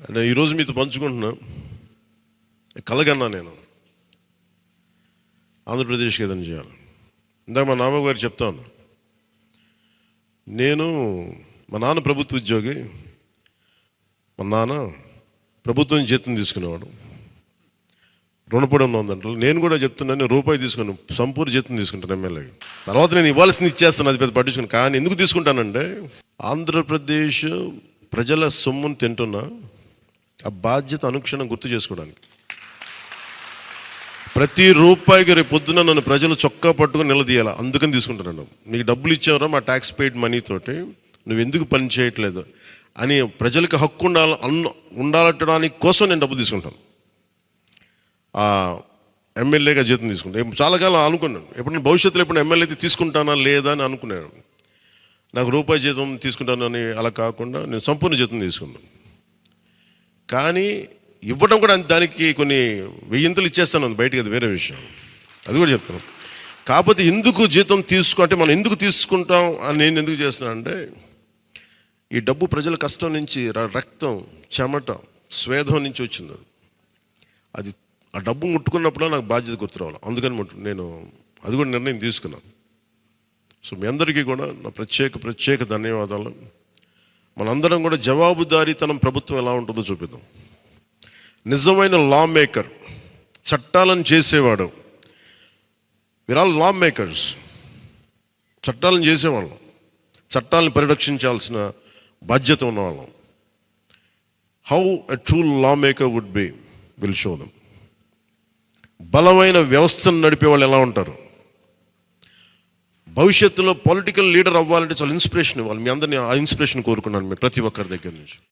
అంటే ఈరోజు మీతో పంచుకుంటున్నా, కలగన్నా నేను ఆంధ్రప్రదేశ్కి ఏదైనా చేయాలి. ఇందాక మా నాన్నగారు చెప్తాను, మా నాన్న ప్రభుత్వ ఉద్యోగి, మా నాన్న ప్రభుత్వం జీతం తీసుకునేవాడు, రుణపడి ఉందంట. నేను కూడా చెప్తున్నాను, రూపాయి తీసుకున్నాను, సంపూర్ణ జీతం తీసుకుంటాను ఎమ్మెల్యేకి. తర్వాత నేను ఇవ్వాల్సింది ఇచ్చేస్తాను, అది పెద్ద పట్టించుకుని. కానీ ఎందుకు తీసుకుంటానంటే, ఆంధ్రప్రదేశ్ ప్రజల సొమ్మును తింటున్నా ఆ బాధ్యత అనుక్షణం గుర్తు చేసుకోవడానికి. ప్రతి రూపాయికి రేపు పొద్దున నన్ను ప్రజలు చొక్కా పట్టుకుని నిలదీయాలి, అందుకని తీసుకుంటాను. నీకు డబ్బులు ఇచ్చావరా మా ట్యాక్స్ పెయిడ్ మనీతోటి, నువ్వు ఎందుకు పని చేయట్లేదు అని ప్రజలకు హక్కు ఉండాలటడానికి కోసం నేను డబ్బు తీసుకుంటాను. ఎమ్మెల్యేగా జీతం తీసుకుంటాను. చాలా కాలం అనుకున్నాను, ఎప్పుడైనా భవిష్యత్తులో ఎప్పుడు ఎమ్మెల్యే అయితే తీసుకుంటానా లేదా అని అనుకున్నాను. నాకు రూపాయి జీతం తీసుకుంటానని అలా కాకుండా నేను సంపూర్ణ జీతం తీసుకున్నాను. కానీ ఇవ్వడం కూడా దానికి కొన్ని వెయ్యింతలు ఇచ్చేస్తాను బయటికి, అది వేరే విషయం, అది కూడా చెప్తాను. కాకపోతే ఎందుకు జీతం అంటే మనం ఎందుకు తీసుకుంటాం అని నేను ఎందుకు చేస్తున్నాను అంటే, ఈ డబ్బు ప్రజల కష్టం నుంచి, రక్తం, చెమట, స్వేదం నుంచి వచ్చింది. అది ఆ డబ్బు ముట్టుకున్నప్పుడు నాకు బాధ్యత గుర్తు రావాలి, అందుకని నేను అది కూడా నిర్ణయం తీసుకున్నాను. సో మీ అందరికీ కూడా నా ప్రత్యేక ధన్యవాదాలు. మనందరం కూడా జవాబుదారీతనం ప్రభుత్వం ఎలా ఉంటుందో చూపిద్దాం. నిజమైన లా మేకర్, చట్టాలను చేసేవాడు. వీఆర్ ఆల్ లా మేకర్స్, చట్టాలను చేసేవాళ్ళం, చట్టాలను పరిరక్షించాల్సిన బాధ్యత ఉన్నవాళ్ళం. How a true lawmaker would be will show them. బలమైన వ్యవస్థను నడిపే వాళ్ళు ఎలా ఉంటారు. భవిష్యత్తులో పొలిటికల్ లీడర్ అవ్వాలంటే చాలా ఇన్స్పిరేషన్ ఇవ్వాలి. మీ అందరినీ ఆ ఇన్స్పిరేషన్ కోరుకున్నాను, ప్రతి ఒక్కరి దగ్గర నుంచి.